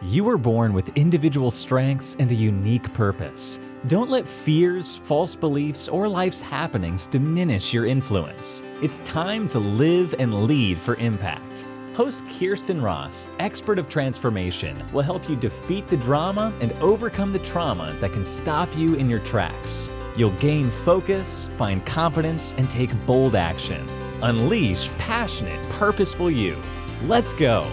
You were born with individual strengths and a unique purpose. Don't let fears, false beliefs, or life's happenings diminish your influence. It's time to live and lead for impact. Host Kirsten Ross, expert of transformation, will help you defeat the drama and overcome the trauma that can stop you in your tracks. You'll gain focus, find confidence, and take bold action. Unleash passionate, purposeful you. Let's go.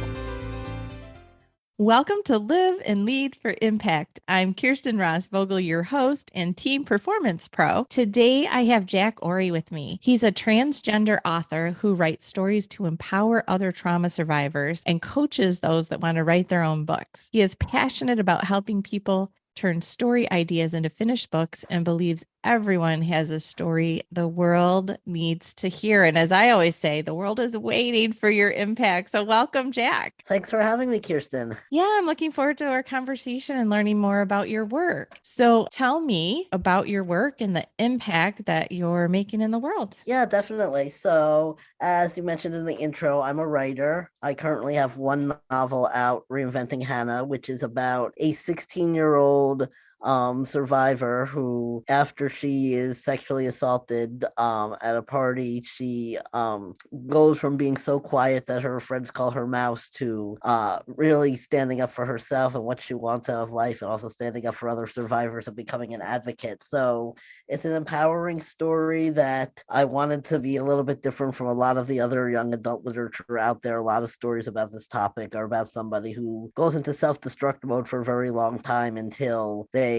Welcome to Live and Lead for Impact. I'm Kirsten Ross Vogel, your host and team performance pro. Today, I have Jack Ory with me. He's a transgender author who writes stories to empower other trauma survivors and coaches those that want to write their own books. He is passionate about helping people turn story ideas into finished books and believes everyone has a story the world needs to hear. And as I always say, the world is waiting for your impact. So welcome, Jack. Thanks for having me, Kirsten. Yeah, I'm looking forward to our conversation and learning more about your work. So tell me about your work and the impact that you're making in the world. Yeah, definitely. So, as you mentioned in the intro, I'm a writer. I currently have one novel out, Reinventing Hannah, which is about a 16-year-old survivor who, after she is sexually assaulted at a party, she goes from being so quiet that her friends call her Mouse to really standing up for herself and what she wants out of life, and also standing up for other survivors and becoming an advocate. So it's an empowering story that I wanted to be a little bit different from a lot of the other young adult literature out there. A lot of stories about this topic are about somebody who goes into self-destruct mode for a very long time until they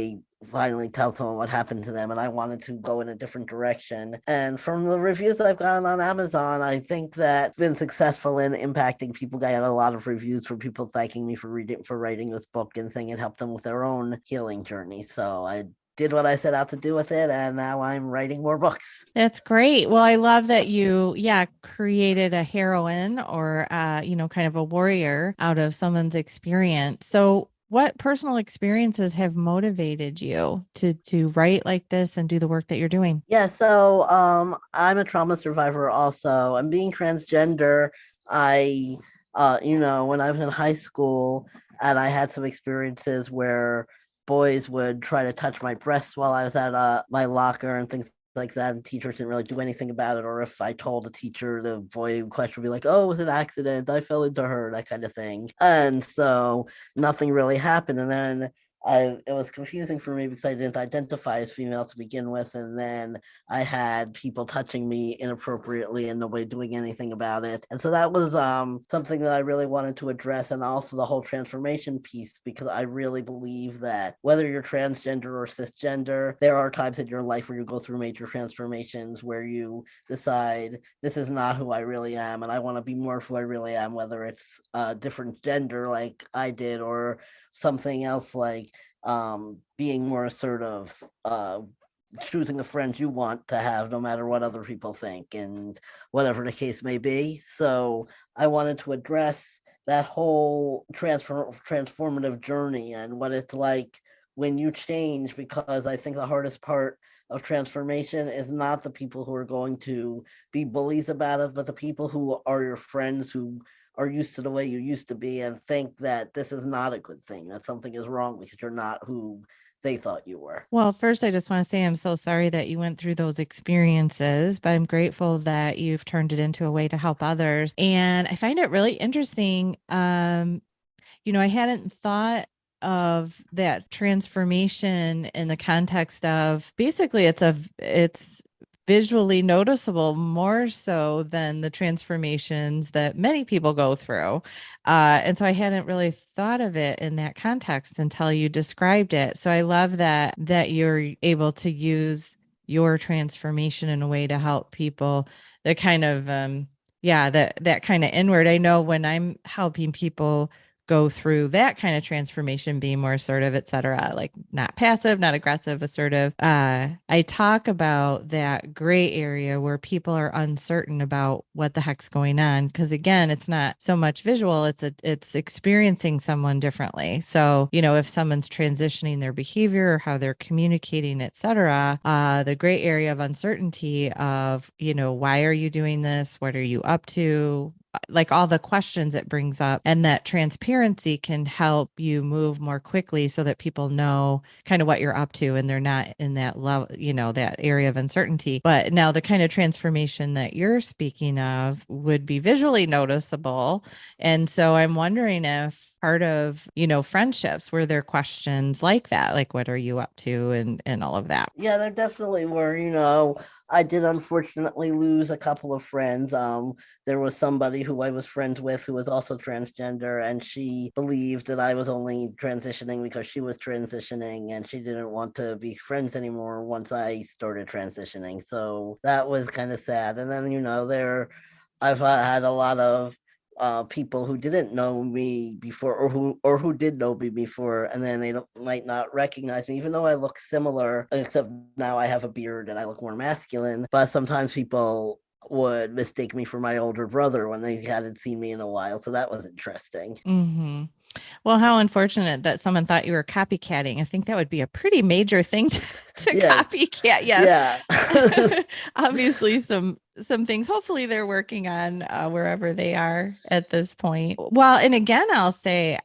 finally tell someone what happened to them, and I wanted to go in a different direction. And from the reviews that I've gotten on Amazon, I think that I've been successful in impacting people. I had a lot of reviews from people thanking me for writing this book and saying it helped them with their own healing journey. So I did what I set out to do with it, and now I'm writing more books. That's great. Well, I love that you, created a heroine or, kind of a warrior out of someone's experience. So what personal experiences have motivated you to write like this and do the work that you're doing? Yeah, so I'm a trauma survivor also. And being transgender, I, when I was in high school and I had some experiences where boys would try to touch my breasts while I was at my locker and things like that, and teachers didn't really do anything about it. Or if I told a teacher, the boy in question would be like, "Oh, it was an accident. I fell into her," that kind of thing. And so nothing really happened. And then it was confusing for me because I didn't identify as female to begin with, and then I had people touching me inappropriately and nobody doing anything about it. And so that was something that I really wanted to address, and also the whole transformation piece, because I really believe that whether you're transgender or cisgender, there are times in your life where you go through major transformations where you decide this is not who I really am, and I want to be more of who I really am, whether it's a different gender like I did or something else like being more assertive, choosing the friends you want to have no matter what other people think, and whatever the case may be. So I wanted to address that whole transformative journey and what it's like when you change, because I think the hardest part of transformation is not the people who are going to be bullies about it, but the people who are your friends, who are used to the way you used to be and think that this is not a good thing, that something is wrong because you're not who they thought you were. Well, first, I just want to say I'm so sorry that you went through those experiences, but I'm grateful that you've turned it into a way to help others. And I find it really interesting. I hadn't thought of that transformation in the context of basically it's visually noticeable more so than the transformations that many people go through. And so I hadn't really thought of it in that context until you described it. So I love that you're able to use your transformation in a way to help people that kind of, that kind of inward. I know when I'm helping people go through that kind of transformation, being more assertive, et cetera, like not passive, not aggressive, assertive. I talk about that gray area where people are uncertain about what the heck's going on. Cause again, it's not so much visual, it's experiencing someone differently. So, if someone's transitioning their behavior or how they're communicating, et cetera, the gray area of uncertainty of, why are you doing this? What are you up to? like all the questions it brings up, and that transparency can help you move more quickly so that people know kind of what you're up to and they're not in that level, that area of uncertainty. But now the kind of transformation that you're speaking of would be visually noticeable. And so I'm wondering if part of, friendships were there questions like that, like what are you up to and all of that. Yeah, there definitely were. I did unfortunately lose a couple of friends. There was somebody who I was friends with who was also transgender, and she believed that I was only transitioning because she was transitioning, and she didn't want to be friends anymore once I started transitioning. So that was kind of sad. And then, I've had a lot of people who didn't know me before, or who did know me before, and then they might not recognize me, even though I look similar, except now I have a beard and I look more masculine. But sometimes people would mistake me for my older brother when they hadn't seen me in a while, so that was interesting. Mm-hmm. Well, how unfortunate that someone thought you were copycatting. I think that would be a pretty major thing to Yeah, copycat. Yes. yeah. Obviously some things hopefully they're working on wherever they are at this point. Well, and again, I'll say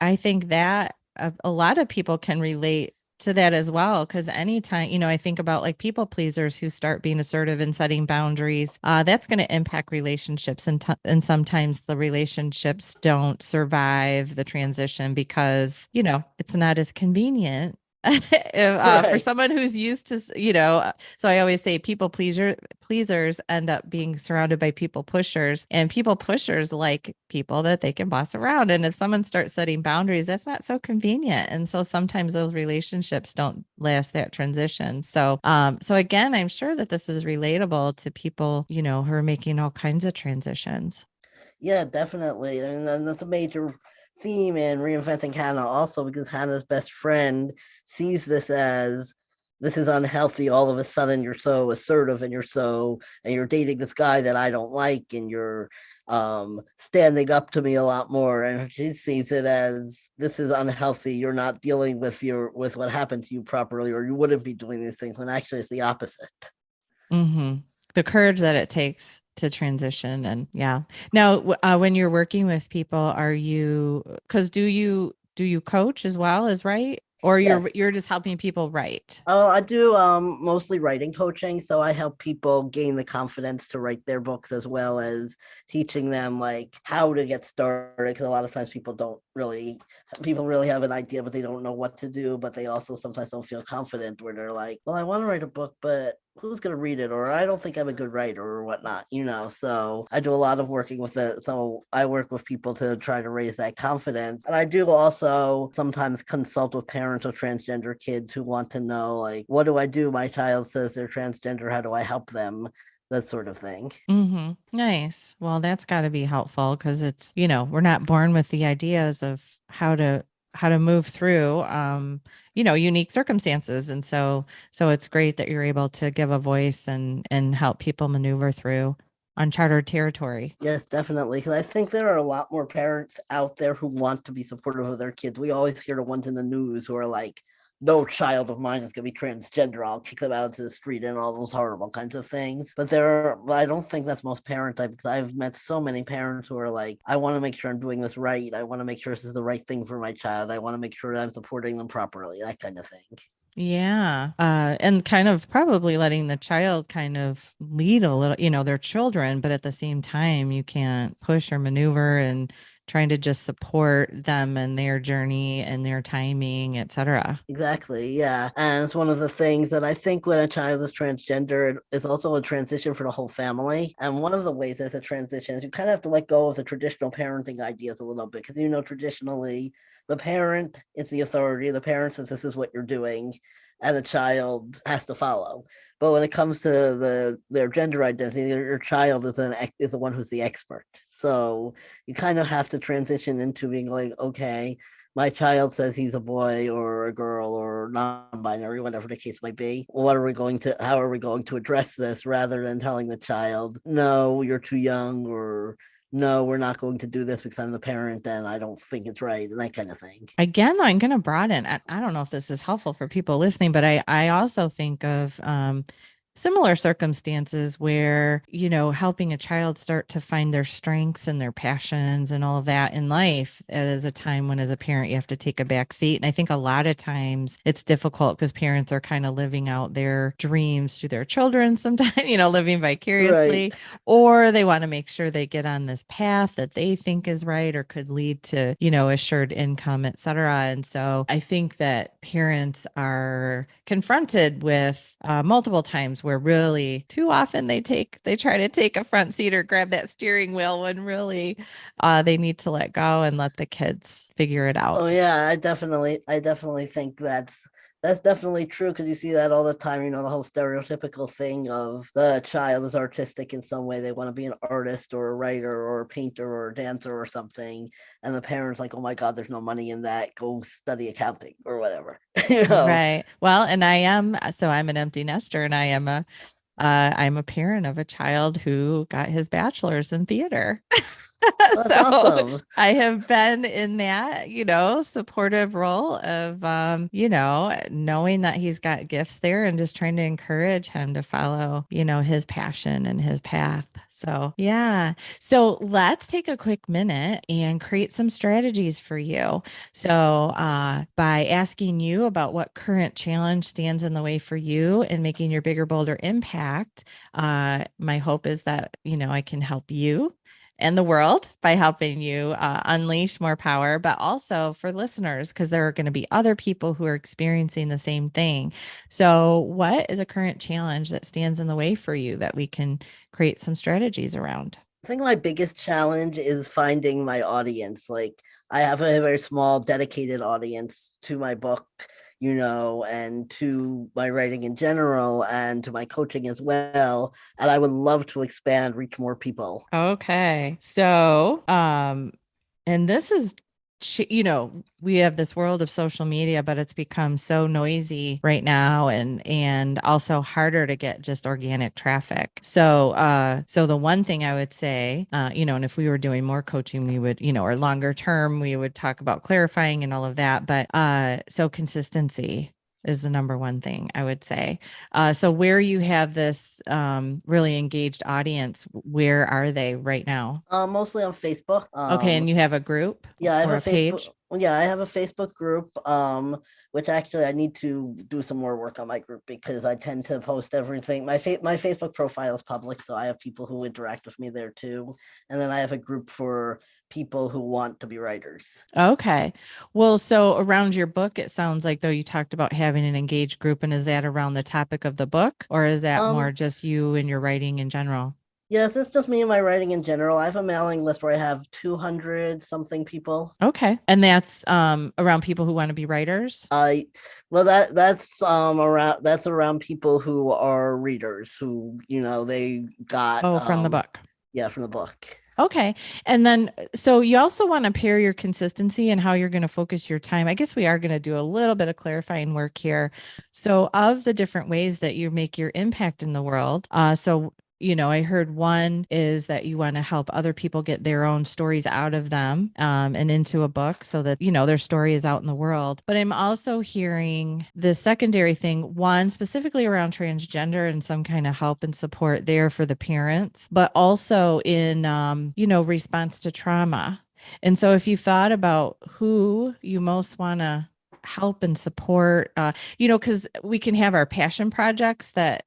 I think that a lot of people can relate to that as well, because anytime, I think about like people pleasers who start being assertive and setting boundaries, that's going to impact relationships, and sometimes the relationships don't survive the transition because it's not as convenient for Right. someone who's used to, so I always say pleasers end up being surrounded by people pushers, and people pushers like people that they can boss around. And if someone starts setting boundaries, that's not so convenient. And so sometimes those relationships don't last that transition. So again, I'm sure that this is relatable to people, who are making all kinds of transitions. Yeah, definitely. And that's a major theme in Reinventing Hannah also, because Hannah's best friend sees this is unhealthy. All of a sudden you're so assertive and you're dating this guy that I don't like, and you're standing up to me a lot more, and she sees it as this is unhealthy. You're not dealing with what happened to you properly, or you wouldn't be doing these things, when actually it's the opposite. Mm-hmm. The courage that it takes to transition. And yeah. Now, when you're working with people, because do you coach as well as write, or Yes. you're just helping people write? Oh, I do mostly writing coaching, so I help people gain the confidence to write their books, as well as teaching them like how to get started, because a lot of times people really have an idea but they don't know what to do, but they also sometimes don't feel confident, where they're like, well, I want to write a book, but who's going to read it, or I don't think I'm a good writer, or whatnot. So I do a lot of working with it. So I work with people to try to raise that confidence, and I do also sometimes consult with parents of transgender kids who want to know, like, what do I do? My child says they're transgender, how do I help them? That sort of thing. Mm-hmm. Nice. Well, that's got to be helpful because it's, we're not born with the ideas of how to move through unique circumstances. And so it's great that you're able to give a voice and help people maneuver through uncharted territory. Yes, definitely. Because I think there are a lot more parents out there who want to be supportive of their kids. We always hear the ones in the news who are like, no child of mine is going to be transgender. I'll kick them out into the street, and all those horrible kinds of things. I don't think that's most parent type, because I've met so many parents who are like, I want to make sure I'm doing this right. I want to make sure this is the right thing for my child. I want to make sure that I'm supporting them properly, that kind of thing. Yeah. And kind of probably letting the child kind of lead a little, their children, but at the same time, you can't push or maneuver, and trying to just support them and their journey and their timing, etc. Exactly, yeah. And it's one of the things that I think when a child is transgender, it's also a transition for the whole family. And one of the ways it's a transition is you kind of have to let go of the traditional parenting ideas a little bit, because traditionally the parent is the authority. The parent says this is what you're doing, and the child has to follow. But when it comes to their gender identity, your child is the one who's the expert. So you kind of have to transition into being like, okay, my child says he's a boy or a girl or non-binary, whatever the case might be. How are we going to address this, rather than telling the child, no, you're too young, or no, we're not going to do this because I'm the parent and I don't think it's right, and that kind of thing. Again, though, I'm going to broaden. I don't know if this is helpful for people listening, but I also think of similar circumstances where, helping a child start to find their strengths and their passions and all of that in life is a time when, as a parent, you have to take a back seat. And I think a lot of times it's difficult because parents are kind of living out their dreams through their children sometimes, living vicariously, Right. or they want to make sure they get on this path that they think is right or could lead to, assured income, et cetera. And so I think that parents are confronted with multiple times where really too often they try to take a front seat or grab that steering wheel when really they need to let go and let the kids figure it Oh out. yeah, I definitely think that's definitely true because you see that all the time. The whole stereotypical thing of the child is artistic in some way. They want to be an artist or a writer or a painter or a dancer or something, and the parents like, oh my God, there's no money in that. Go study accounting or whatever. you know. Right. Well, and I'm an empty nester, and I'm a parent of a child who got his bachelor's in theater. That's So awesome. I have been in that, supportive role of, knowing that he's got gifts there and just trying to encourage him to follow, his passion and his path. So, yeah. So let's take a quick minute and create some strategies for you. So, by asking you about what current challenge stands in the way for you and making your bigger, bolder impact, my hope is that, I can help you and the world by helping you unleash more power, but also for listeners, because there are going to be other people who are experiencing the same thing. So, what is a current challenge that stands in the way for you that we can create some strategies around? I think my biggest challenge is finding my audience. Like I have a very small dedicated audience to my book, and to my writing in general and to my coaching as well. And I would love to expand, reach more people. Okay. So, and this is, we have this world of social media, but it's become so noisy right now and also harder to get just organic traffic. So the one thing I would say, and if we were doing more coaching, we would, or longer term, we would talk about clarifying and all of that. But so consistency is the number one thing I would say. So where you have this really engaged audience, where are they right now? Mostly on Facebook. Okay, and you have a group Yeah, I have or a a Facebook. page? Yeah, I have a Facebook group. Which actually I need to do some more work on my group because I tend to post everything. My Facebook profile is public, so I have people who interact with me there too. And then I have a group for people who want to be writers. Okay. Well, so around your book, it sounds like though you talked about having an engaged group, and is that around the topic of the book, or is that more Um, just you and your writing in general? yes, it's just me and my writing in general. I have a mailing list where I have 200 something people. Okay. And that's around people who want to be writers? I well that's around people who are readers who they got Oh, from the book. yeah, from the book. Okay. And then, so you also want to pair your consistency and how you're going to focus your time. I guess we are going to do a little bit of clarifying work here. So, of the different ways that you make your impact in the world, I heard one is that you want to help other people get their own stories out of them and into a book so that, their story is out in the world. But I'm also hearing the secondary thing, one specifically around transgender and some kind of help and support there for the parents, but also in, response to trauma. And so if you thought about who you most want to help and support, because we can have our passion projects that,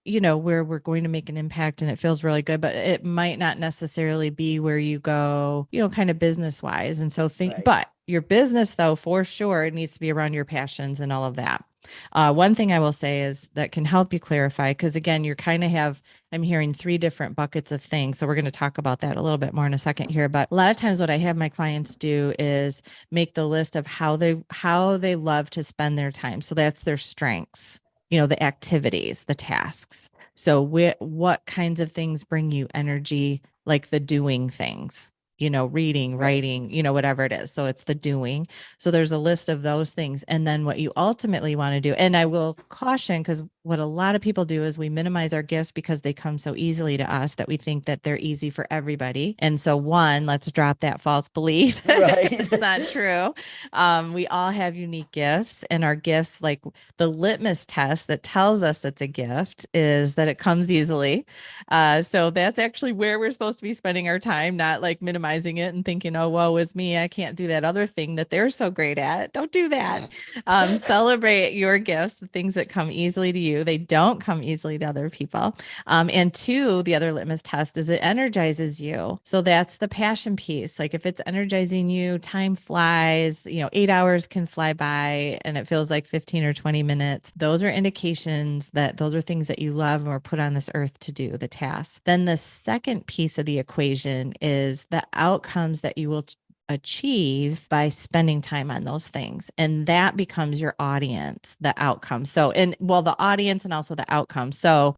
where we're going to make an impact and it feels really good, but it might not necessarily be where you go, kind of business wise. And so Right. but your business though, for sure, it needs to be around your passions and all of that. One thing I will say is that can help you clarify, because again, you're kind of I'm hearing three different buckets of things. So we're going to talk about that a little bit more in a second here. But a lot of times what I have my clients do is make the list of how they love to spend their time. So that's their strengths, the activities, the tasks. So what kinds of things bring you energy, like the doing things, reading, Right. writing, whatever it is. So it's the doing. So there's a list of those things. And then what you ultimately want to do, and I will caution, because what a lot of people do is we minimize our gifts because they come so easily to us that we think that they're easy for everybody. And so one, let's drop that false belief. Right. It's not true. We all have unique gifts, and our gifts, like the litmus test that tells us it's a gift, is that it comes easily. So that's actually where we're supposed to be spending our time, not like minimizing it and thinking, oh, woe is me, I can't do that other thing that they're so great at. Don't do that. Celebrate your gifts, the things that come easily to you. They don't come easily to other people. And two, the other litmus test is it energizes you. So that's the passion piece. Like if it's energizing you, time flies, 8 hours can fly by and it feels like 15 or 20 minutes. Those are indications that those are things that you love or put on this earth to do, the tasks. Then the second piece of the equation is the outcomes that you will achieve by spending time on those things. And that becomes your audience, the outcome. So, the audience and also the outcome. So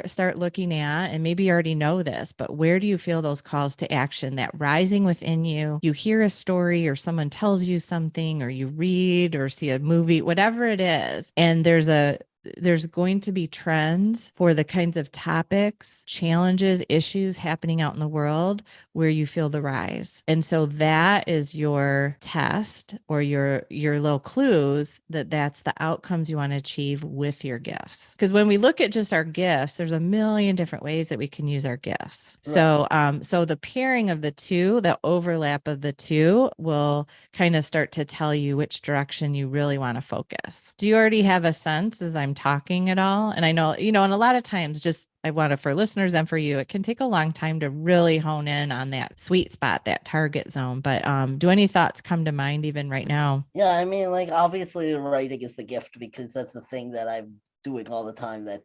start looking at, and maybe you already know this, but where do you feel those calls to action, that rising within you? You hear a story or someone tells you something, or you read or see a movie, whatever it is. And there's going to be trends for the kinds of topics, challenges, issues happening out in the world where you feel the rise. And so that is your test, or your little clues that that's the outcomes you want to achieve with your gifts. Because when we look at just our gifts, there's a million different ways that we can use our gifts. Right. So the pairing of the two, the overlap of the two, will kind of start to tell you which direction you really want to focus. Do you already have a sense as I'm talking at all? And I know, and a lot of times, just I want to, for listeners and for you, it can take a long time to really hone in on that sweet spot, that target zone. But do any thoughts come to mind even right now? Yeah, I mean, like obviously writing is the gift, because that's the thing that I'm doing all the time, that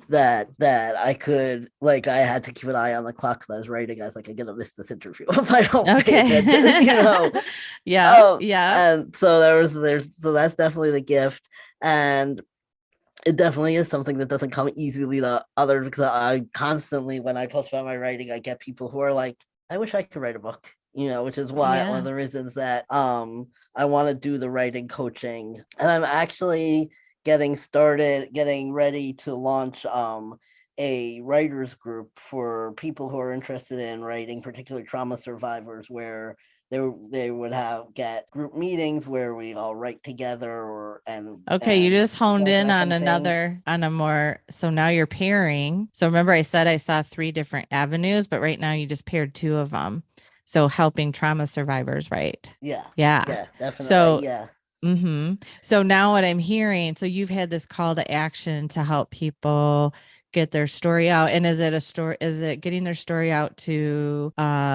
that I could, like, I had to keep an eye on the clock because I was writing. I was like, I'm gonna miss this interview if I don't pay attention, Yeah. And so so that's definitely the gift. And it definitely is something that doesn't come easily to others, because I constantly, when I post about my writing, I get people who are like, I wish I could write a book, which is why one of the reasons that I want to do the writing coaching. And I'm actually getting ready to launch a writers group for people who are interested in writing, particularly trauma survivors, where they would get group meetings where we all write together. You just honed in on so now you're pairing. So remember I said I saw 3 different avenues, but right now you just paired 2 of them. So helping trauma survivors, right? Yeah, definitely. So So now what I'm hearing, so you've had this call to action to help people get their story out. And is it getting their story out to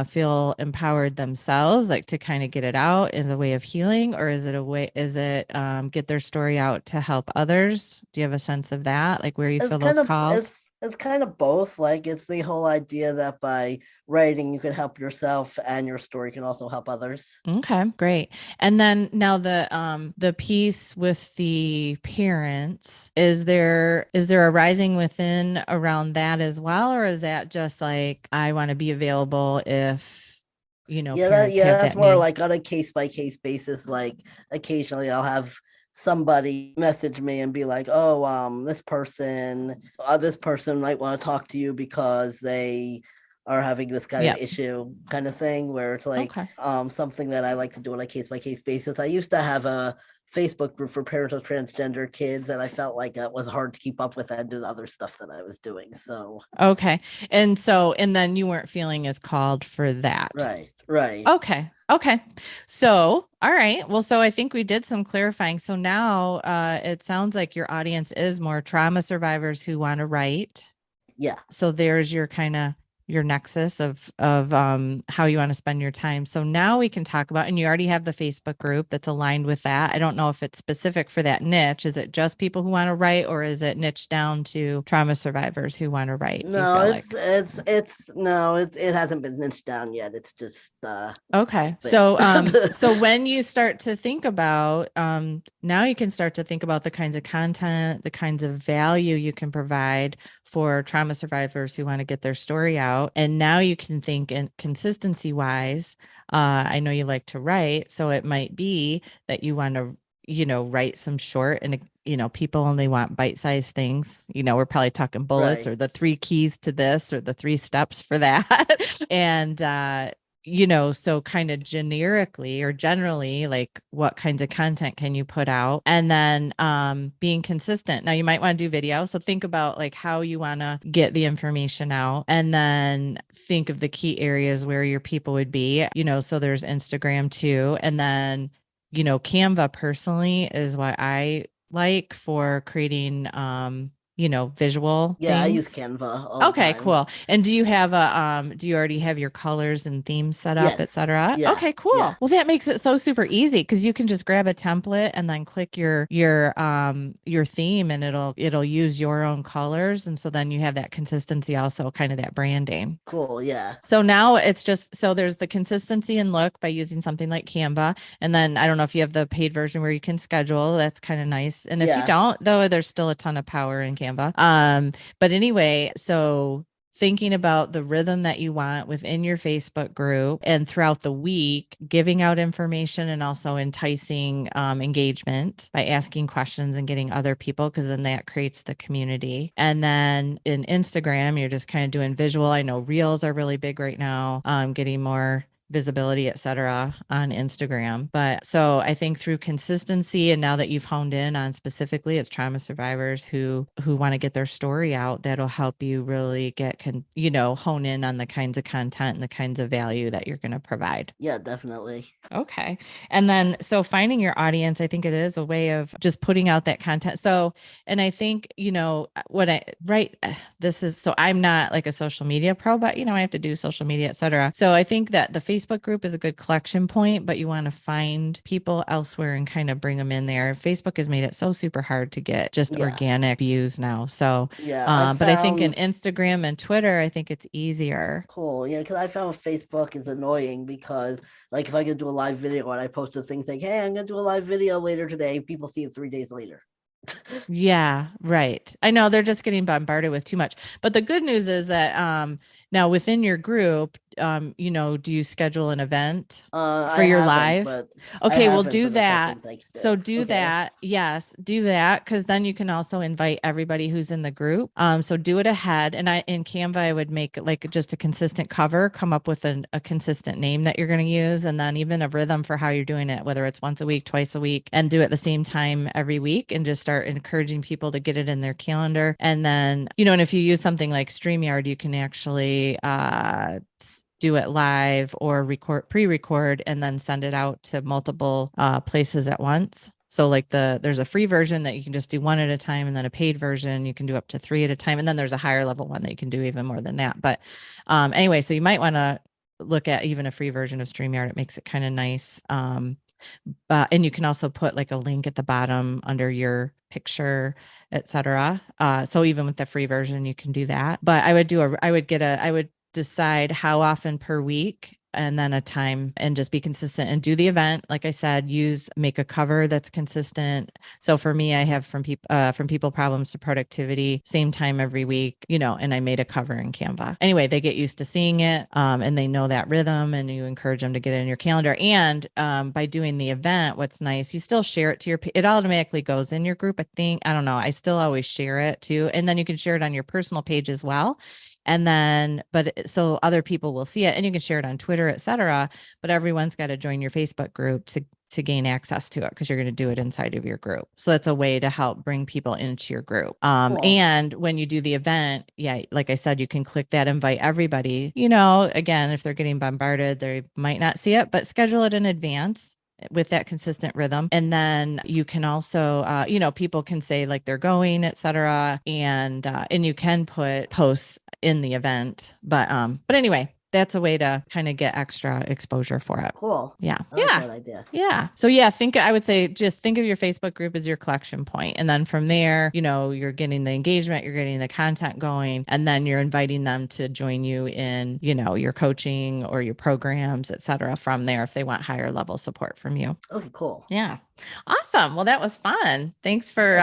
feel empowered themselves, like to kind of get it out as a way of healing? Or is it get their story out to help others? Do you have a sense of that? Like where you feel those calls? It's kind of both. Like, it's the whole idea that by writing, you can help yourself and your story can also help others. Okay, great. And then now the piece with the parents, is there a rising within around that as well? Or is that just like, I want to be available if, parents have that's that more need? like on a case-by-case basis. Like occasionally I'll have somebody message me and be like, oh, this person might want to talk to you because they are having this kind of issue, kind of thing, where it's like something that I like to do on a case-by-case basis. I used to have a Facebook group for parents of transgender kids, and I felt like that was hard to keep up with and do the other stuff that I was doing. So and then you weren't feeling as called for that. Right. Okay. So, all right. Well, so I think we did some clarifying. So now it sounds like your audience is more trauma survivors who want to write. Yeah. So there's your kind of your nexus of how you want to spend your time. So now we can talk about, and you already have the Facebook group that's aligned with that. I don't know if it's specific for that niche. Is it just people who want to write, or is it niched down to trauma survivors who want to write? No, it hasn't been niched down yet. It's just okay. So when you start to think about now you can start to think about the kinds of content, the kinds of value you can provide for trauma survivors who want to get their story out. And now you can think in consistency wise. I know you like to write, so it might be that you want to, write some short and people only want bite-sized things. We're probably talking bullets Right. or the 3 keys to this or the 3 steps for that. And so kind of generically or generally, like what kinds of content can you put out? And then being consistent. Now you might want to do video. So think about like how you want to get the information out, and then think of the key areas where your people would be, so there's Instagram too. And then, Canva personally is what I like for creating visual Yeah, I use things. Canva all the Okay, time. cool. And do you already have your colors and themes set up, et Yes. cetera? Yeah. Okay, cool. Yeah. Well, that makes it so super easy because you can just grab a template and then click your theme, and it'll use your own colors. And so then you have that consistency, also kind of that branding. Cool. Yeah. So now it's just, so there's the consistency and look by using something like Canva. And then I don't know if you have the paid version where you can schedule. That's kind of nice. And if you Yeah. don't, though, there's still a ton of power in Canva. But anyway, so thinking about the rhythm that you want within your Facebook group and throughout the week, giving out information and also enticing engagement by asking questions and getting other people, because then that creates the community. And then in Instagram, you're just kind of doing visual. I know reels are really big right now, getting more visibility, et cetera, on Instagram. But so I think through consistency, and now that you've honed in on specifically it's trauma survivors who want to get their story out, that'll help you really get hone in on the kinds of content and the kinds of value that you're going to provide. Yeah, definitely. Okay. And then, so finding your audience, I think it is a way of just putting out that content. So, and I think, so I'm not like a social media pro, but, I have to do social media, et cetera. So I think that the Facebook group is a good collection point, but you want to find people elsewhere and kind of bring them in there. Facebook has made it so super hard to get just organic views now. So, yeah, but I think in Instagram and Twitter, I think it's easier. Cool. Yeah, because I found Facebook is annoying because, like, if I could do a live video and I post a thing saying, "Hey, I'm gonna do a live video later today," people see it 3 days later. Yeah, right. I know they're just getting bombarded with too much. But the good news is that now within your group, do you schedule an event for your live? Okay, well do that. So do that. Yes, do that, because then you can also invite everybody who's in the group. So do it ahead. And in Canva, I would make like just a consistent cover, come up with a consistent name that you're going to use, and then even a rhythm for how you're doing it, whether it's once a week, twice a week, and do it the same time every week, and just start encouraging people to get it in their calendar. And then, and if you use something like StreamYard, you can actually do it live or pre-record and then send it out to multiple places at once. So like there's a free version that you can just do one at a time, and then a paid version you can do up to 3 at a time, and then there's a higher level one that you can do even more than that. But anyway, so you might want to look at even a free version of StreamYard. It makes it kind of nice. And you can also put like a link at the bottom under your picture, etc. So even with the free version, you can do that. But I would decide how often per week, and then a time, and just be consistent and do the event. Like I said, make a cover that's consistent. So for me, I have from people problems to productivity, same time every week, and I made a cover in Canva. Anyway, they get used to seeing it, and they know that rhythm, and you encourage them to get it in your calendar. And by doing the event, what's nice, you still share it to it automatically goes in your group. I don't know. I still always share it too. And then you can share it on your personal page as well. And then, so other people will see it, and you can share it on Twitter, et cetera, but everyone's got to join your Facebook group to gain access to it, because you're going to do it inside of your group. So that's a way to help bring people into your group. Cool. And when you do the event, like I said, you can click that invite everybody, again, if they're getting bombarded, they might not see it, but schedule it in advance with that consistent rhythm. And then you can also, people can say like they're going, et cetera. And you can put posts in the event, but anyway, that's a way to kind of get extra exposure for it. Cool. Yeah. I like that idea. Yeah. So I would say just think of your Facebook group as your collection point. And then from there, you're getting the engagement, you're getting the content going, and then you're inviting them to join you in, your coaching or your programs, et cetera, from there, if they want higher level support from you. Okay, cool. Yeah. Awesome. Well, that was fun. Thanks for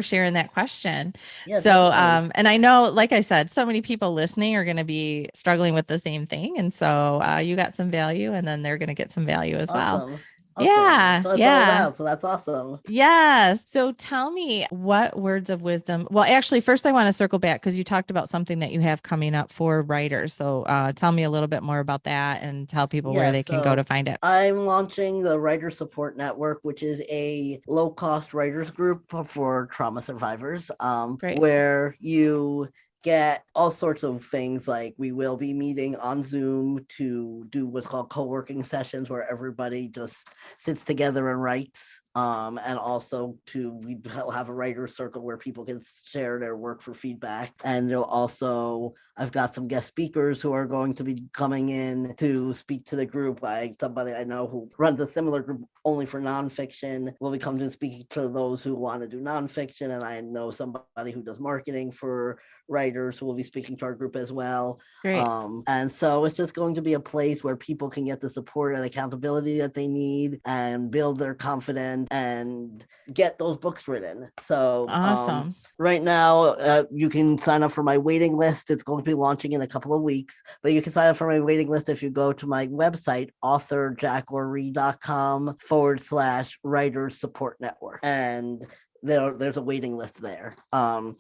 sharing that question. Yeah, so, and I know, like I said, so many people listening are going to be struggling with the same thing. And so you got some value, and then they're going to get some value as well. Awesome. So it's all Yeah. about. So that's awesome. Yes. So tell me what words of wisdom. Well, actually, first I want to circle back because you talked about something that you have coming up for writers. So tell me a little bit more about that and tell people where Yeah, they can go to so find it. I'm launching the Writer Support Network, which is a low cost writers group for trauma survivors, Great. where you get all sorts of things. Like we will be meeting on Zoom to do what's called co-working sessions where everybody just sits together and writes. And also we have a writer's circle where people can share their work for feedback. And they'll also, I've got some guest speakers who are going to be coming in to speak to the group. Somebody I know who runs a similar group only for nonfiction will be coming to speak to those who want to do nonfiction. And I know somebody who does marketing for writers who will be speaking to our group as well. Great. And so it's just going to be a place where people can get the support and accountability that they need and build their confidence and get those books written. So Awesome. right now, you can sign up for my waiting list. It's going to be launching in a couple of weeks, but you can sign up for my waiting list if you go to my website, authorjackoree.com/writers support network. And there's a waiting list there. And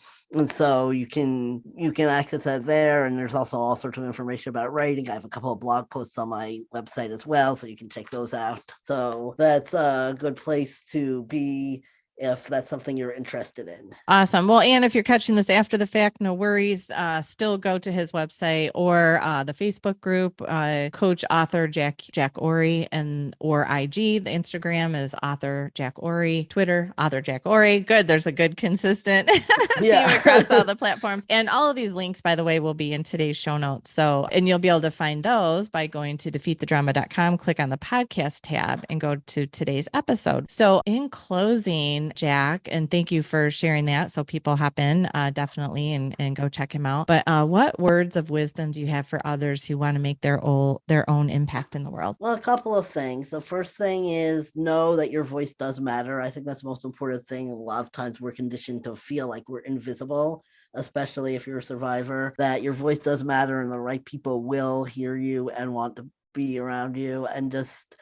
so you can access that there. And there's also all sorts of information about writing. I have a couple of blog posts on my website as well, so you can check those out. So that's a good place to be if that's something you're interested in. Awesome. Well, and if you're catching this after the fact, no worries. Still go to his website or the Facebook group, Coach Author Jack Orey, and or IG. The Instagram is Author Jack Orey. Twitter, Author Jack Orey. Good. There's a good consistent theme across all the platforms. And all of these links, by the way, will be in today's show notes. So, and you'll be able to find those by going to defeatthedrama.com, click on the podcast tab, and go to today's episode. So, in closing, Jack, and thank you for sharing that. So people hop in definitely and go check him out. But what words of wisdom do you have for others who want to make their own impact in the world? Well, a couple of things. The first thing is know that your voice does matter. I think that's the most important thing. A lot of times we're conditioned to feel like we're invisible, especially if you're a survivor, that your voice does matter and the right people will hear you and want to be around you, and just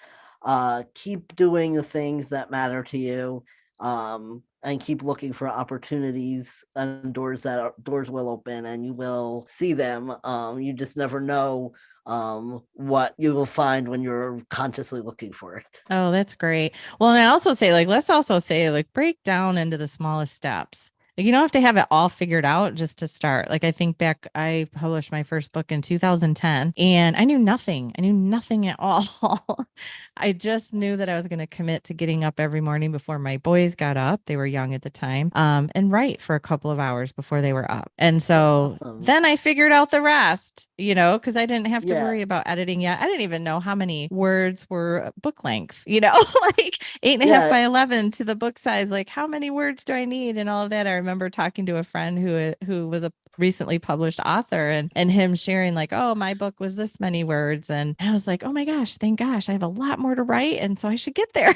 keep doing the things that matter to you. And keep looking for opportunities and doors will open and you will see them. You just never know what you will find when you're consciously looking for it. Oh, that's great. Well, and I also say, let's also say, break down into the smallest steps. You don't have to have it all figured out just to start. I think back, I published my first book in 2010 and I knew nothing. I knew nothing at all. I just knew that I was going to commit to getting up every morning before my boys got up. They were young at the time, and write for a couple of hours before they were up. And so then I figured out the rest, because I didn't have to worry about editing yet. I didn't even know how many words were book length, 8.5 by 11 to the book size. How many words do I need and all of that? I remember talking to a friend who was a recently published author and him sharing oh, my book was this many words. And I was like, oh my gosh, thank gosh, I have a lot more to write. And so I should get there.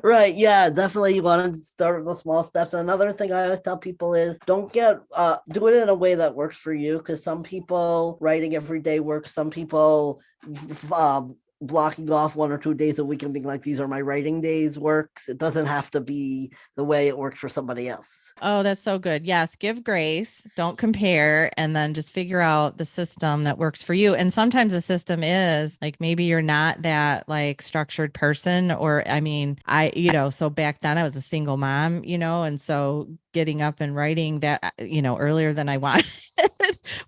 Right. Yeah, definitely. You want to start with the small steps. Another thing I always tell people is don't do it in a way that works for you. Because some people writing every day works. Some people blocking off 1 or 2 days a week and being like, these are my writing days works. It doesn't have to be the way it works for somebody else. Oh, that's so good. Yes. Give grace, don't compare, and then just figure out the system that works for you. And sometimes the system is maybe you're not that structured person, or so back then I was a single mom, and so getting up and writing that, earlier than I wanted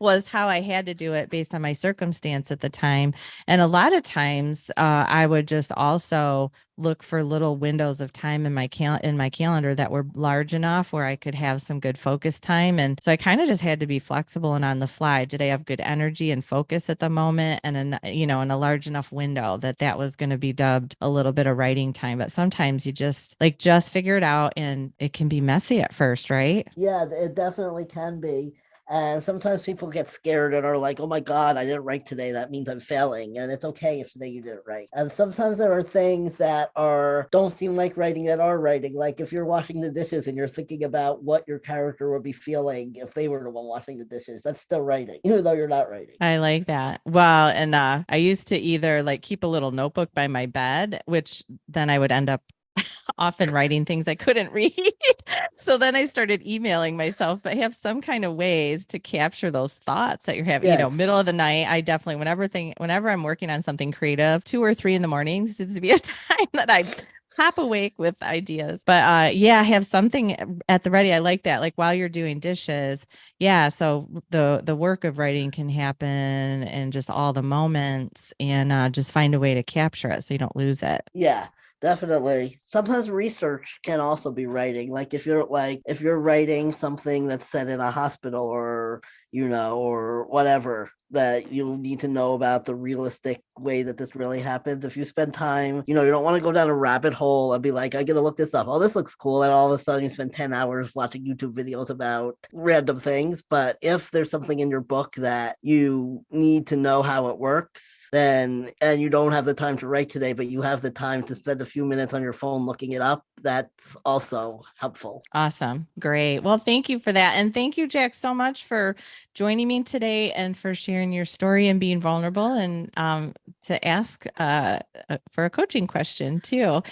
was how I had to do it based on my circumstance at the time. And a lot of times I would just also look for little windows of time in my calendar that were large enough where I could have some good focus time. And so I kind of just had to be flexible and on the fly. Did I have good energy and focus at the moment? And in a large enough window that was going to be dubbed a little bit of writing time. But sometimes you just figure it out, and it can be messy at first, right? Yeah, it definitely can be. And sometimes people get scared and are like, oh my God, I didn't write today. That means I'm failing. And it's okay if today you didn't write. And sometimes there are things that don't seem like writing that are writing. Like if you're washing the dishes and you're thinking about what your character would be feeling if they were the one washing the dishes, that's still writing, even though you're not writing. I like that. Well, and I used to either like keep a little notebook by my bed, which then I would end up often writing things I couldn't read. So then I started emailing myself, but have some kind of ways to capture those thoughts that you're having, Yes. middle of the night. I definitely, whenever I'm working on something creative, 2 or 3 in the morning seems to be a time that I pop awake with ideas. But yeah, have something at the ready. I like that. Like while you're doing dishes. Yeah. So the work of writing can happen in just all the moments, and just find a way to capture it so you don't lose it. Yeah, definitely. Sometimes research can also be writing. Like if you're writing something that's set in a hospital or or whatever that you need to know about the realistic way that this really happens. If you spend time, you don't want to go down a rabbit hole and be like, I gotta look this up. Oh, this looks cool. And all of a sudden you spend 10 hours watching YouTube videos about random things. But if there's something in your book that you need to know how it works, and you don't have the time to write today, but you have the time to spend a few minutes on your phone looking it up, that's also helpful. Awesome. Great. Well, thank you for that. And thank you, Jack, so much for joining me today and for sharing your story and being vulnerable and to ask for a coaching question too.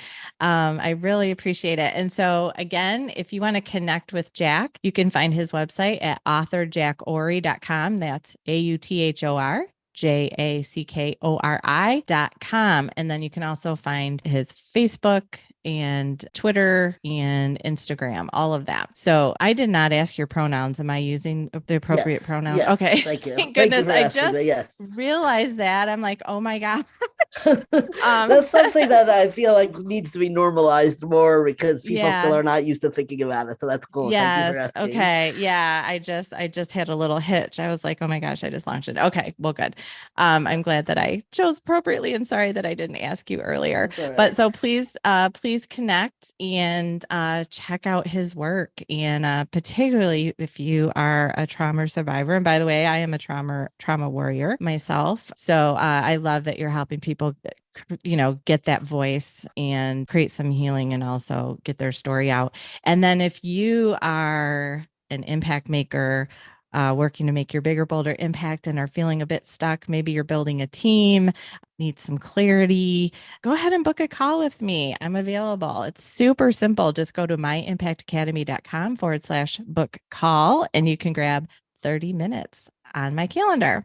I really appreciate it. And so again, if you want to connect with Jack, you can find his website at authorjackori.com. That's AUTHOR. JACKORI.com. And then you can also find his Facebook and Twitter and Instagram, all of that. So I did not ask your pronouns. Am I using the appropriate pronouns? Yes, okay. thank you. Thank Thank you goodness. for I asking just that. Yes. realized that. I'm like, oh my God. That's something that I feel like needs to be normalized more because people still Yeah. are not used to thinking about it. So that's cool. Thank you for Yes. asking. Okay. Yeah. I just had a little hitch. I was like, oh my gosh, I just launched it. Okay. Well, good. I'm glad that I chose appropriately and sorry that I didn't ask you earlier. That's all right. But so please connect and check out his work. And particularly if you are a trauma survivor. And by the way, I am a trauma warrior myself. So I love that you're helping people get that voice and create some healing and also get their story out. And then if you are an impact maker, working to make your bigger, bolder impact and are feeling a bit stuck, maybe you're building a team, need some clarity, go ahead and book a call with me. I'm available. It's super simple. Just go to myimpactacademy.com/book call and you can grab 30 minutes on my calendar.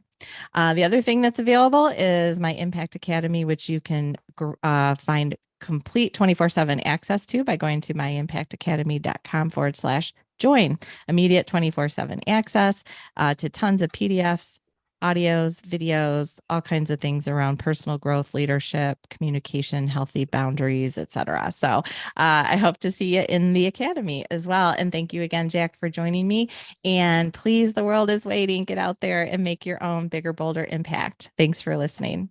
The other thing that's available is my Impact Academy, which you can find complete 24/7 access to by going to myimpactacademy.com/join. Immediate 24/7 access to tons of PDFs, audios, videos, all kinds of things around personal growth, leadership, communication, healthy boundaries, etc. So I hope to see you in the Academy as well. And thank you again, Jack, for joining me. And please, the world is waiting. Get out there and make your own bigger, bolder impact. Thanks for listening.